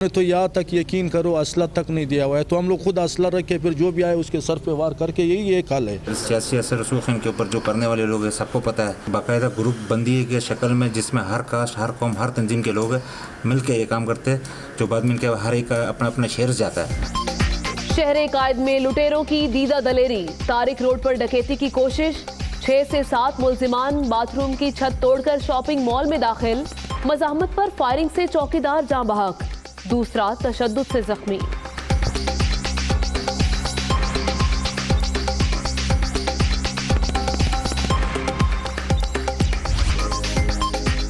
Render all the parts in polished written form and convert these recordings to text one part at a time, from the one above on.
तो यहाँ तक यकीन करो असला तक नहीं दिया हुआ है, तो हम लोग खुद असला रख के फिर जो भी आए उसके सर पे वार करके, यही एक हाल है। सियासी असर रसूख इनके ऊपर जो करने वाले लोग हैं सबको पता है। बाकायदा ग्रुप बंदी के शक्ल में जिसमें हर कास्ट, हर कौम, हर तंजीम के लोग मिल के ये काम करते हैं, जो बाद में इनके हर एक अपना अपना शेयर जाता है। शहर कायद में लुटेरों की दीदा दलेरी, तारिक रोड पर डकैती की कोशिश, 6 से 7 मुल्जिमान बाथरूम की छत तोड़कर शॉपिंग मॉल में दाखिल, मज़ाहमत पर फायरिंग से चौकीदार जाँ बहक, दूसरा तशद्दुद से जख्मी।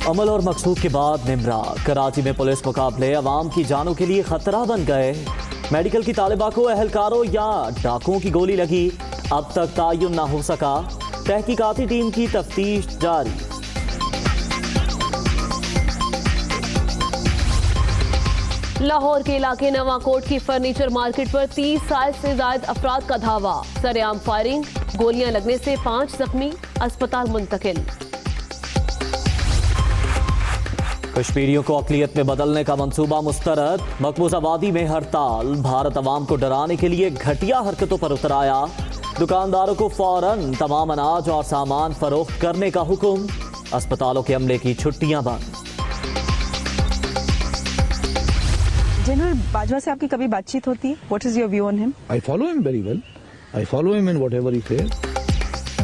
अमल और मकसूद के बाद निमरा, कराची में पुलिस मुकाबले अवाम की जानों के लिए खतरा बन गए। मेडिकल की तालिबा को अहलकारों या डाकुओं की गोली लगी, अब तक तायुन ना हो सका। तहकीकाती टीम की तफ्तीश जारी। लाहौर के इलाके नवाकोट की फर्नीचर मार्केट पर 30 साल से ज्यादा अफराद का धावा, सरेआम फायरिंग, गोलियां लगने से 5 जख्मी, अस्पताल मुंतकिल। कश्मीरियों को अक़लियत में बदलने का मंसूबा मुस्तरद, मकबूजा वादी में हड़ताल, भारत अवाम को डराने के लिए घटिया हरकतों पर उतर आया। दुकानदारों को फौरन तमाम अनाज और सामान फरोख्त करने का हुक्म, अस्पतालों के अमले की छुट्टियां बंद। जनरल बाजवा से आपकी कभी बातचीत होती है? What is your view on him? I follow him very well. I follow him in whatever he says.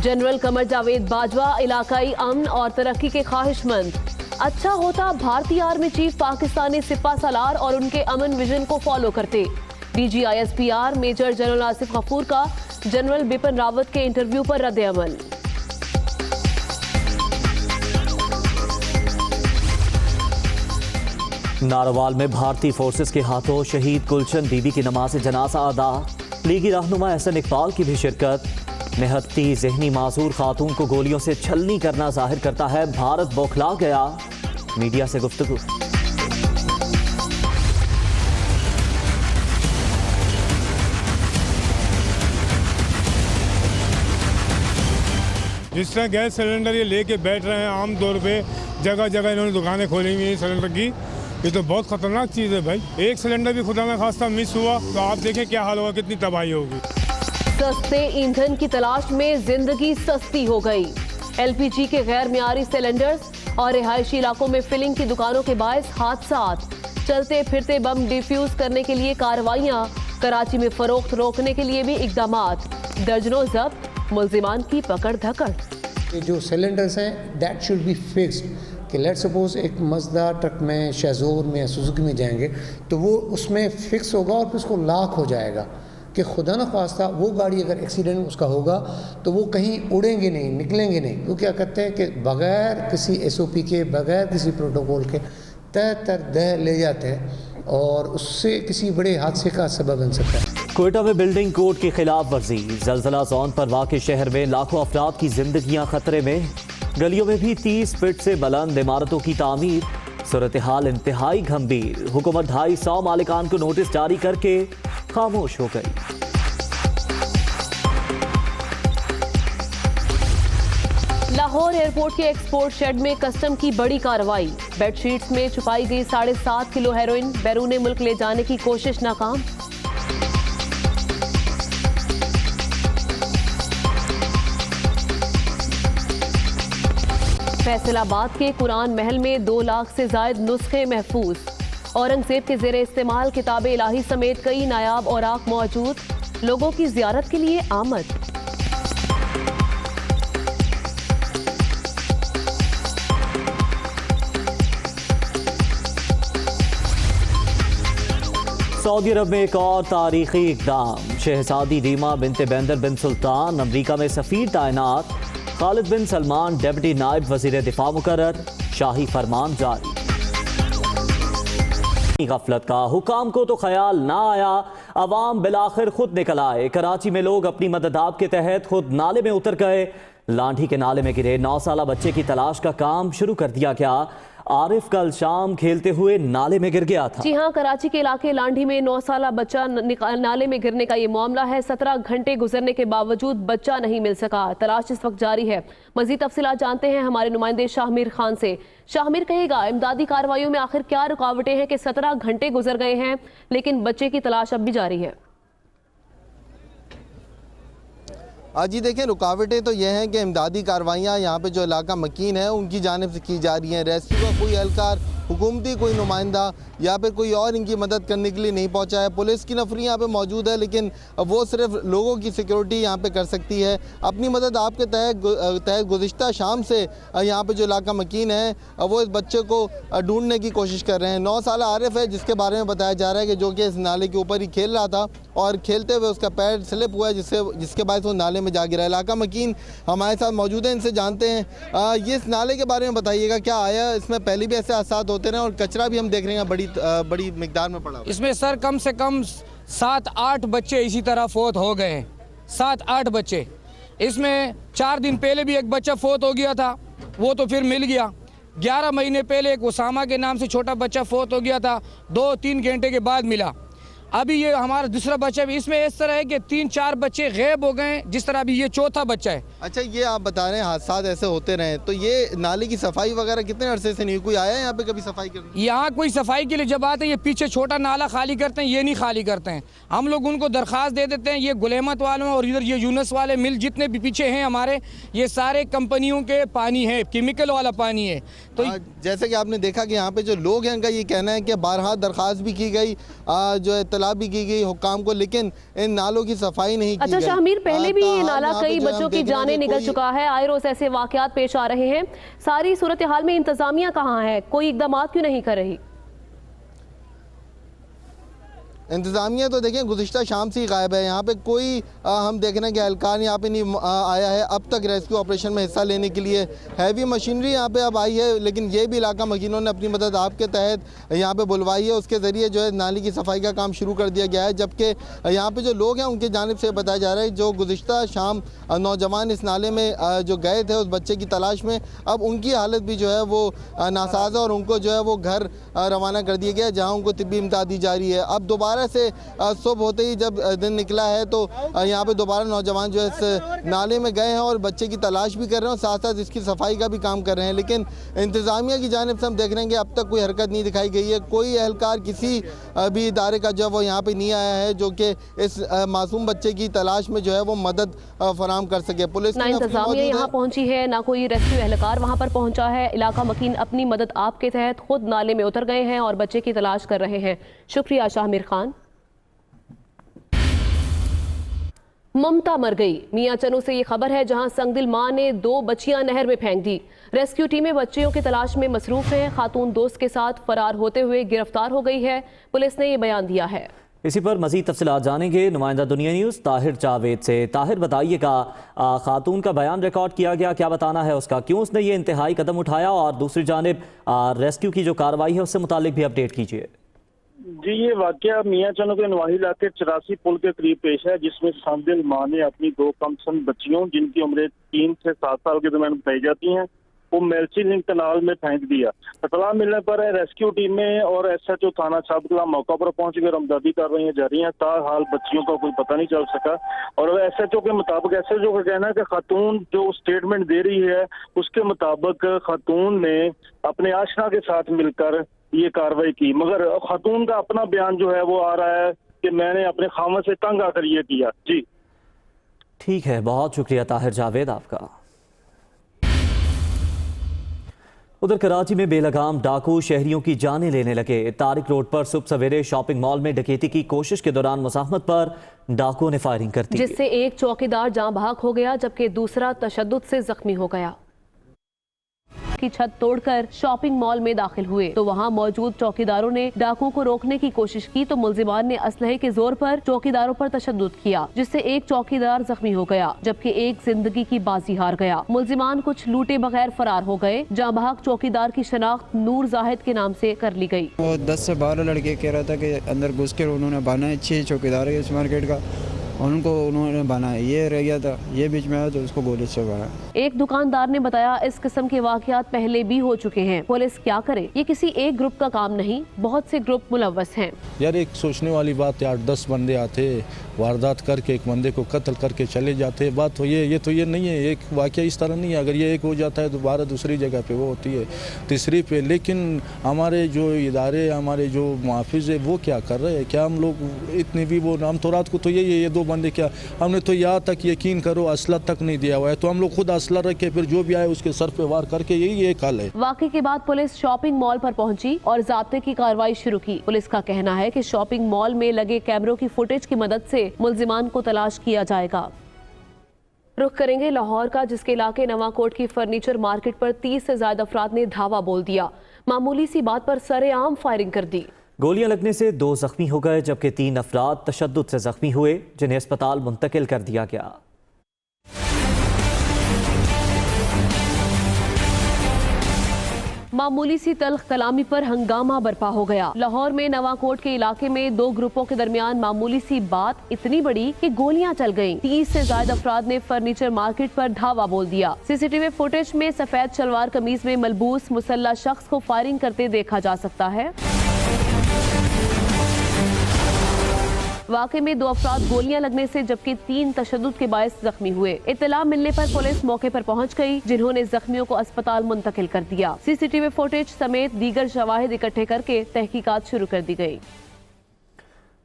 General Qamar Javed Bajwa इलाकाई अमन और तरक्की के ख्वाहिशमंद, अच्छा होता भारतीय आर्मी चीफ पाकिस्तानी सिपा सलार और उनके अमन विजन को फॉलो करते। DGISPR major general Asif Ghafoor का जनरल बिपिन रावत के इंटरव्यू पर रद्द अमल। नारोवाल में भारतीय फोर्सेस के हाथों शहीद गुलशन बीबी की नमाज जनाजा अदा, लीगी रहनुमा एहसन इकबाल की भी शिरकत। निहत्ती जहनी मासूर खातून को गोलियों से छलनी करना जाहिर करता है भारत बौखला गया, मीडिया से गुफ्तगू। जिस तरह गैस सिलेंडर ये लेके बैठ रहे हैं, आम तौर पे जगह जगह इन्होंने दुकानें खोली हुई हैं सिलेंडर की, ये तो बहुत खतरनाक चीज़ है भाई। एक सिलेंडर भी खुदा न खास्ता मिस हुआ तो आप देखें क्या हाल होगा, कितनी तबाही होगी। सस्ते ईंधन की तलाश में जिंदगी सस्ती हो गई। LPG के गैर मियारी सिलेंडर्स और रिहायशी इलाकों में फिलिंग की दुकानों के बायस हादसात, चलते फिरते बम डिफ्यूज करने के लिए कार्रवाइयां, कराची में फरोख्त रोकने के लिए भी इकदामात, दर्जनों जब्त, मुल्जिमान की पकड़ धकड़। ये जो सिलेंडर्स हैं दैट शुड बी फिक्स्ड कि लेट सपोज एक मज़दा ट्रक में, शेज़ोर में या सुजुकी में जाएंगे तो वो उसमें फिक्स होगा और फिर उसको लॉक हो जाएगा कि खुदा न ख्वास्ता वो गाड़ी अगर एक्सीडेंट उसका होगा तो वो कहीं उड़ेंगे नहीं, निकलेंगे नहीं। वो क्या कहते हैं कि बग़ैर किसी SOP के, बग़ैर किसी प्रोटोकॉल के तय तर दह ले जाते हैं और उससे किसी बड़े हादसे का सबब बन सकता है। क्वेटा में बिल्डिंग कोड की खिलाफ वर्जी, जलजला जोन पर वाक़ शहर में लाखों अफराद की जिंदगियां खतरे में, गलियों में भी 30 फीट से बुलंद इमारतों की तामीर, सूरत हाल इंतहाई गंभीर। हुकूमत 250 मालिकान को नोटिस जारी करके खामोश हो गई। लाहौर एयरपोर्ट के एक्सपोर्ट शेड में कस्टम की बड़ी कार्रवाई, बेडशीट्स में छुपाई गई 7.5 किलो हेरोइन बैरून मुल्क ले जाने की कोशिश नाकाम। फैसलाबाद के कुरान महल में 2 लाख से जायद नुस्खे महफूज, औरंगजेब के जेर इस्तेमाल किताब इलाही समेत कई नायाब औराक मौजूद, लोगों की जियारत के लिए आमद। सऊदी अरब में एक और तारीखी इकदाम, शहजादी रीमा बिनते बैंदर बिन सुल्तान अमरीका में सफीर तैनात, खालिद बिन सलमान डेप्टी नायब वजीर दिफा मुकर्रर, शाही फरमान जारी। गफलत का हुकाम को तो ख्याल ना आया, अवाम बिलाखिर खुद निकल आए। कराची में लोग अपनी मददात के तहत खुद नाले में उतर गए, लांठी के नाले में गिरे 9 साला बच्चे की तलाश का काम शुरू कर दिया गया। आरिफ कल शाम खेलते हुए नाले में गिर गया था। जी हां, कराची के इलाके लांढी में 9 साला बच्चा नाले में गिरने का ये मामला है। 17 घंटे गुजरने के बावजूद बच्चा नहीं मिल सका। तलाश इस वक्त जारी है। मजीद तफसीलात जानते हैं हमारे नुमाइंदे शाहमीर खान से। शाहमीर, कहेगा इमदादी कार्रवाइयों में आखिर क्या रुकावटें हैं कि 17 घंटे गुजर गए हैं लेकिन बच्चे की तलाश अब भी जारी है? जी देखें, रुकावटें तो ये हैं कि इमदादी कार्रवाइयाँ यहाँ पे जो इलाका मकीन है उनकी जानिब से की जा रही हैं। रेस्क्यू का कोई एहलकार, हुकूमती कोई नुमाइंदा या फिर कोई और इनकी मदद करने के लिए नहीं पहुँचा है। पुलिस की नफरी यहाँ पे मौजूद है लेकिन वो सिर्फ लोगों की सिक्योरिटी यहाँ पे कर सकती है। अपनी मदद आपके तहत गुज़िश्ता शाम से यहाँ पे जो इलाका मकीन है वो इस बच्चे को ढूंढने की कोशिश कर रहे हैं। 9 साल आरिफ है जिसके बारे में बताया जा रहा है कि जो कि इस नाले के ऊपर ही खेल रहा था और खेलते हुए उसका पैर स्लिप हुआ है जिसके बाद वो नाले में जा गिरा। इलाका मकीन हमारे साथ मौजूद है, इनसे जानते हैं ये इस नाले के बारे में बताइएगा, क्या आया इसमें पहले भी ऐसे हादसात होते रहे और कचरा भी हम देख रहे हैं बड़ी मिकदार में पड़ा? इसमें सर कम से कम 7-8 बच्चे इसी तरह फोत हो गए हैं। 7-8 बच्चे। इसमें 4 दिन पहले भी एक बच्चा फोत हो गया था, वो तो फिर मिल गया। 11 महीने पहले एक उसामा के नाम से छोटा बच्चा फोत हो गया था, 2-3 घंटे के बाद मिला। अभी ये हमारा दूसरा बच्चा भी। इसमें इस तरह है कि 3-4 बच्चे गायब हो गए, जिस तरह अभी ये चौथा बच्चा है। अच्छा, ये आप बता रहे हैं हादसा ऐसे होते रहे, तो ये नाले की सफाई वगैरह कितने अरसे से नहीं? कोई आया है यहाँ पे कभी सफाई करने? यहाँ कोई सफाई के लिए जब आते हैं ये पीछे छोटा नाला खाली करते हैं, ये नहीं खाली करते हैं। हम लोग उनको दरख्वास्त दे देते हैं। ये गुलेमत वालों और इधर ये यूनस वाले मिल जितने भी पीछे हैं हमारे, ये सारे कंपनियों के पानी है, केमिकल वाला पानी है। तो जैसे कि आपने देखा कि यहाँ पे जो लोग हैं उनका ये कहना है कि बारहा दरख्वास्त भी की गई, जो इत्तला भी की गई हुक्काम को, लेकिन इन नालों की सफाई नहीं की अच्छा गई। शाहमीर, पहले भी ये नाला यहाँ पे कई जो बच्चों हम की देख रहे हैं जानें कि निकल चुका है। आए रोज ऐसे वाकयात पेश आ रहे हैं। सारी सूरत हाल में इंतजामिया कहाँ है? कोई इकदाम क्यों नहीं कर रही? इंतज़ामिया तो देखें गुज़िश्ता शाम से ही गायब है। यहाँ पे कोई हम देख रहे हैं कि एहलकार यहाँ पे नहीं आया है अब तक रेस्क्यू ऑपरेशन में हिस्सा लेने के लिए। हैवी मशीनरी यहाँ पे अब आई है लेकिन ये भी इलाका मकीनों ने अपनी मदद आपके तहत यहाँ पे बुलवाई है। उसके ज़रिए जो है नाली की सफाई का काम शुरू कर दिया गया है। जबकि यहाँ पे जो लोग हैं उनकी जानिब से बताया जा रहा है जो गुज़िश्ता शाम नौजवान इस नाले में जो गए थे उस बच्चे की तलाश में, अब उनकी हालत भी जो है वो नासाज है और उनको जो है वो घर रवाना कर दिया गया जहाँ उनको तिब्बी इमदाद दी जा रही है। अब दोबारा से सुबह होते ही जब दिन निकला है तो यहाँ पे दोबारा नौजवान जो है इस नाले में गए हैं और बच्चे की तलाश भी कर रहे हैं और साथ साथ इसकी सफाई का भी काम कर रहे हैं। लेकिन इंतज़ामिया की जानिब से हम देख रहे हैं कि अब तक कोई हरकत नहीं दिखाई गई है। कोई एहलकार किसी भी इदारे का जो वो यहाँ पे नहीं आया है जो कि इस मासूम बच्चे की तलाश में जो है वो मदद फराहम कर सके। पुलिस ना इंतजामिया यहाँ पहुँची है ना कोई रेस्क्यू एहलकार वहाँ पर पहुँचा है। इलाका मकीन अपनी मदद आपके तहत खुद नाले में उतर गए हैं और बच्चे की तलाश कर रहे हैं। शुक्रिया शाहमीर खान। ममता मर गई, मियां चनू से ये खबर है जहां संगदिल मां ने 2 बच्चियां नहर में फेंक दी। रेस्क्यू टीमें बच्चियों की तलाश में मसरूफ हैं। खातून दोस्त के साथ फरार होते हुए गिरफ्तार हो गई है, पुलिस ने ये बयान दिया है। इसी पर मजीद तफसीलात जानेंगे नुमाइंदा दुनिया न्यूज़ ताहिर जावेद से। ताहिर, बताइएगा खातून का बयान रिकॉर्ड किया गया, क्या बताना है उसका, क्यों उसने ये इंतहाई कदम उठाया, और दूसरी जानिब रेस्क्यू की जो कार्रवाई है उससे मुतालिक भी अपडेट कीजिए। जी, ये वाकया मियां चनू के नवाही इलाके 84 पुल के करीब पेश है जिसमें संगदिल मां ने अपनी 2 कमसन बच्चियों जिनकी उम्र 3 से 7 साल के दरमियान बताई जाती हैं वो मेलसी लिंक कनाल में फेंक दिया। इत्तला मिलने पर रेस्क्यू टीमें और SHO थाना साबकला मौका पर पहुंच कर इमदादी कार्रवाइयां जारी हैं। ताहाल बच्चियों का कोई पता नहीं चल सका और SHO के मुताबिक SHO का कहना है कि खातून जो स्टेटमेंट दे रही है उसके मुताबिक खातून ने अपने आशना के साथ मिलकर ये कार्रवाई की, मगर खातून का अपना बयान जो है वो आ रहा है कि मैंने अपने खामद से तंग आकर ये किया। जी ठीक है, बहुत शुक्रिया ताहिर जावेद आपका। उधर कराची में बेलगाम डाकू शहरियों की जानें लेने लगे। तारिक रोड पर सुबह सवेरे शॉपिंग मॉल में डकैती की कोशिश के दौरान मुज़ाहमत पर डाकुओं ने फायरिंग कर दी, जिससे एक चौकीदार जाँ बहक हो गया जबकि दूसरा तशद्दुद से जख्मी हो गया। की छत तोड़कर शॉपिंग मॉल में दाखिल हुए तो वहां मौजूद चौकीदारों ने डाकुओं को रोकने की कोशिश की तो मुल्जिमान ने असलहे के जोर पर चौकीदारों पर तशद्दुद किया जिससे एक चौकीदार जख्मी हो गया जबकि एक जिंदगी की बाजी हार गया। मुल्जिमान कुछ लूटे बगैर फरार हो गए। जांबहक चौकीदार की शनाख्त नूर जाहिद के नाम से कर ली गई। वो 10 से 12 लड़के कह रहा था कि अंदर घुस कर उन्होंने बाना है 6 चौकीदार है इस मार्केट का उनको उन्होंने बनाया, ये रह गया था, ये बीच में आया तो उसको गोली से मारा। एक दुकानदार ने बताया इस किस्म के वाकयात पहले भी हो चुके हैं। पुलिस क्या करे, ये किसी एक ग्रुप का काम नहीं, बहुत से ग्रुप मुलव्वस हैं। यार एक सोचने वाली बात है, 8-10 बंदे आते वारदात करके एक बंदे को कत्ल करके चले जाते। बात तो ये नहीं है, एक वाकया इस तरह नहीं है। अगर ये एक हो जाता है तो दोबारा दूसरी जगह पे वो होती है, तीसरी पे। लेकिन हमारे जो इदारे, हमारे जो मुहाफिज है वो क्या कर रहे हैं? क्या हम लोग इतने भी वो हम तो रात को तो यही है, ये 2 बंदे क्या, हमने तो यहाँ तक यकीन करो असला तक नहीं दिया हुआ है, तो हम लोग खुद असला रख के फिर जो भी आए उसके सर पे वार करके, यही एक हाल है। वाकये के बाद पुलिस शॉपिंग मॉल पर पहुंची और ज़ाब्ते की कार्रवाई शुरू की। पुलिस का कहना है कि शॉपिंग मॉल में लगे कैमरों की फुटेज की मदद से मुल्जिमान को तलाश किया जाएगा। रुख करेंगे लाहौर का, जिसके इलाके नवाकोट की फर्नीचर मार्केट पर 30 से ज्यादा अफराद ने धावा बोल दिया। मामूली सी बात पर सरेआम फायरिंग कर दी। गोलियां लगने से 2 जख्मी हो गए, जबकि 3 अफराद तशद्दुद से जख्मी हुए, जिन्हें अस्पताल मुंतकिल कर दिया गया। मामूली सी तल्ख कलामी पर हंगामा बर्पा हो गया। लाहौर में नवाकोट के इलाके में 2 ग्रुपों के दरमियान मामूली सी बात इतनी बड़ी कि गोलियां चल गईं। 30 से ज्यादा अफराद ने फर्नीचर मार्केट पर धावा बोल दिया। सीसीटीवी फुटेज में सफेद शलवार कमीज में मलबूस मुसल्ला शख्स को फायरिंग करते देखा जा सकता है। वाकई में 2 अफराद गोलियां लगने से जबकि 3 तशद्दुद के बायस जख्मी हुए। इत्तला मिलने पर पुलिस मौके पर पहुंच गई, जिन्होंने जख्मियों को अस्पताल मुंतकिल कर दिया। सीसीटीवी फुटेज समेत दीगर शवाहिद इकट्ठे करके तहकीकात शुरू कर दी गई।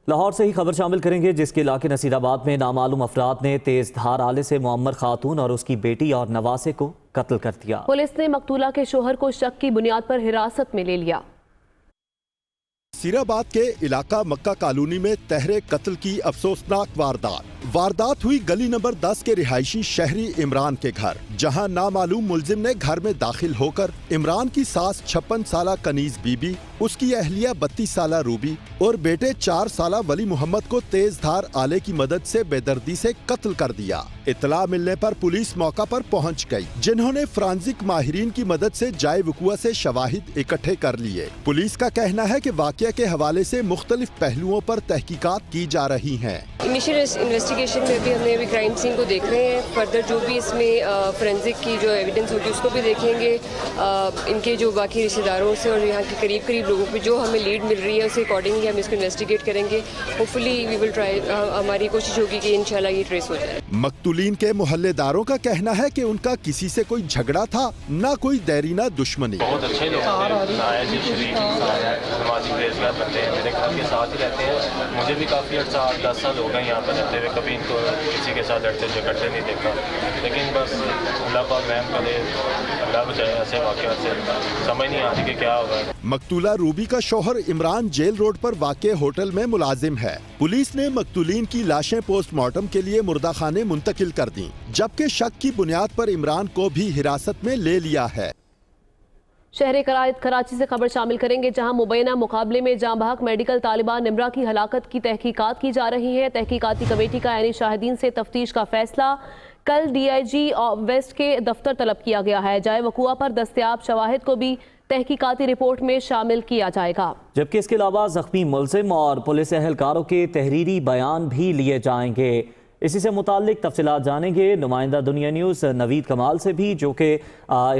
लाहौर से ही खबर शामिल करेंगे, जिसके इलाके नसीराबाद में नामालूम अफराद ने तेज धार आले से मुअम्मर खातून और उसकी बेटी और नवासे को कत्ल कर दिया। पुलिस ने मकतूला के शोहर को शक की बुनियाद पर हिरासत में ले लिया। नसीराबाद के इलाका मक्का कॉलोनी में तहरे कत्ल की अफसोसनाक वारदात हुई गली नंबर 10 के रिहायशी शहरी इमरान के घर, जहां नामालूम मुलजिम ने घर में दाखिल होकर इमरान की सास 56 साला कनीज बीबी, उसकी अहलिया 32 साला रूबी और बेटे 4 साला वली मोहम्मद को तेज धार आले की मदद से बेदर्दी से कत्ल कर दिया। इतला मिलने पर पुलिस मौका पर पहुंच गई, जिन्होंने फ्रांसिक माहिरीन की मदद से जाए वकुआ से शवाहिद इकट्ठे कर लिए। पुलिस का कहना है कि वाकया के हवाले से मुख्तलिफ पहलुओं पर तहकीकात की जा रही हैं। इनिशियल इन्वेस्टिगेशन में भी हमने अभी क्राइम सीन को देख रहे हैं। फर्दर जो भी इसमें फोरेंसिक की जो एविडेंस होगी उसको भी देखेंगे। इनके जो बाकी रिश्तेदारों से और यहाँ के करीब लोगों पे जो हमें लीड मिल रही है उसके अकॉर्डिंगली हम इसको इन्वेस्टिगेट करेंगे। होपफुली वी विल ट्राई, हमारी कोशिश होगी कि इंशाल्लाह ये ट्रेस हो जाए। मकतूलीन के मोहल्लेदारों का कहना है कि उनका किसी से कोई झगड़ा था, न कोई देरीना दुश्मनी। बहुत अच्छे लोग मेरे घर के साथ ही रहते हैं। मुझे भी काफ़ी अर्सा 8-10 साल हो गए यहाँ पर रहते हुए, कभी इनको किसी के साथ लड़ते झगड़ते नहीं देखा। लेकिन बस अल्लाह पाक रहम करे, अल्लाह बचाए ऐसे वाक़यात से। समझ नहीं आती कि क्या होगा। मकतूला रूबी का शौहर इमरान जेल रोड पर वाक़े होटल में मुलाजिम है। पुलिस ने मकतूलीन की लाशें पोस्टमार्टम के लिए मुर्दा खाने मुंतकिल कर दी, जबकि शक की बुनियाद पर इमरान को भी हिरासत में ले लिया है। शहर कराची से खबर शामिल करेंगे, जहां मुबैना मुकाबले में जांबाहक मेडिकल तालिबा निमरा की हलाकत की तहकीकात की जा रही है। तहकीकाती कमेटी का यानी शाहिदीन से तफ्तीश का फैसला कल DIG वेस्ट के दफ्तर तलब किया गया है। जाए वकुआ पर दस्तयाब शवाहिद को भी तहकीकाती रिपोर्ट में शामिल किया जाएगा, जबकि इसके अलावा जख्मी मुलजिम और पुलिस एहलकारों के तहरीरी बयान भी लिए जाएंगे। इसी से मुताल्लिक तफसीलात जानेंगे नुमाइंदा दुनिया न्यूज़ नवीद कमाल से भी, जो कि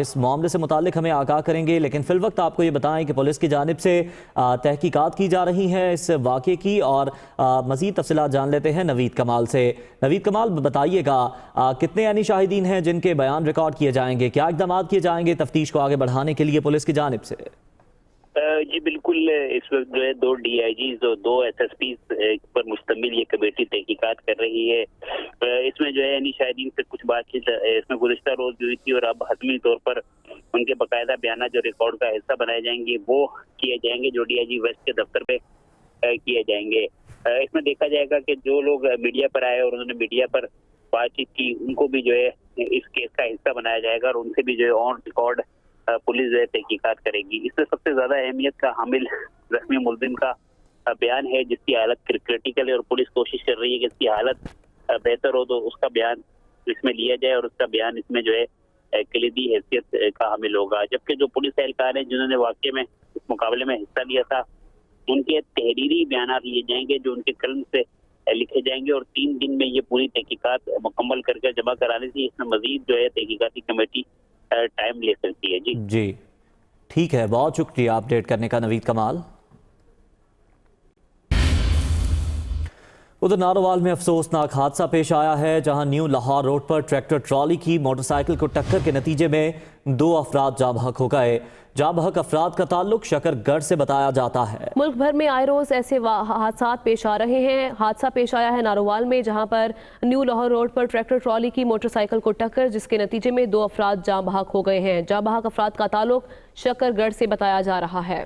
इस मामले से मुताल्लिक हमें आगाह करेंगे। लेकिन फिल वक्त आपको ये बताएं कि पुलिस की जानिब से तहकीकात की जा रही हैं इस वाक़े की, और मज़ीद तफसीलात जान लेते हैं नवीद कमाल से। नवीद कमाल, बताइएगा कितने यानी शाहिदीन हैं जिनके बयान रिकॉर्ड किए जाएंगे, क्या इक़दाम किए जाएंगे तफ्तीश को आगे बढ़ाने के लिए पुलिस की जानिब से? जी बिल्कुल, इस वक्त जो है 2 DIGs और 2 SSPs पर मुश्तमिल ये कमेटी तहकीकात कर रही है। इसमें जो है यानी शाहिदीन से कुछ बातचीत इसमें गुज़िश्ता रोज हुई थी और अब हतमी तौर पर उनके बाकायदा बयान जो रिकॉर्ड का हिस्सा बनाए जाएंगे वो किए जाएंगे, जो DIG वेस्ट के दफ्तर पे किए जाएंगे। इसमें देखा जाएगा कि जो लोग मीडिया पर आए और उन्होंने मीडिया पर बातचीत की, उनको भी जो है इस केस का हिस्सा बनाया जाएगा और उनसे भी जो है ऑन रिकॉर्ड पुलिस जो है तहकीकात करेगी। इसमें सबसे ज्यादा अहमियत का हामिल जख्मी मुलजिम का बयान है, जिसकी हालत क्रिटिकल है और पुलिस कोशिश कर रही है कि इसकी हालत बेहतर हो तो उसका बयान इसमें लिया जाए और उसका बयान इसमें जो है कलीदी हैसियत का हामिल होगा। जबकि जो पुलिस एहलकार हैं जिन्होंने वाकये में इस मुकाबले में हिस्सा लिया था, उनके तहरीरी बयान लिए जाएंगे जो उनके कलम से लिखे जाएंगे और 3 दिन में ये पूरी तहकीकात मुकम्मल करके जमा कराने से इसमें मजीद जो है तहकीकाती कमेटी टाइम ले सकती है। जी ठीक है, बहुत शुक्रिया अपडेट करने का नवीद कमाल। उधर नारोवाल में अफसोसनाक हादसा पेश आया है, जहां न्यू लाहौर रोड पर ट्रैक्टर ट्रॉली की मोटरसाइकिल को टक्कर के नतीजे में 2 अफराद जाँ बहक हो गए। जाँ बहक अफराद का ताल्लुक शकरगढ़ से बताया जाता है। मुल्क भर में आए रोज ऐसे हादसा पेश आ रहे हैं। हादसा पेश आया है नारोवाल में, जहां पर न्यू लाहौर रोड पर ट्रैक्टर ट्रॉली की मोटरसाइकिल को टक्कर, जिसके नतीजे में 2 अफराद जाँ बहक हो गए हैं। जाँ बहक अफराद का ताल्लुक शकरगढ़ से बताया जा रहा है।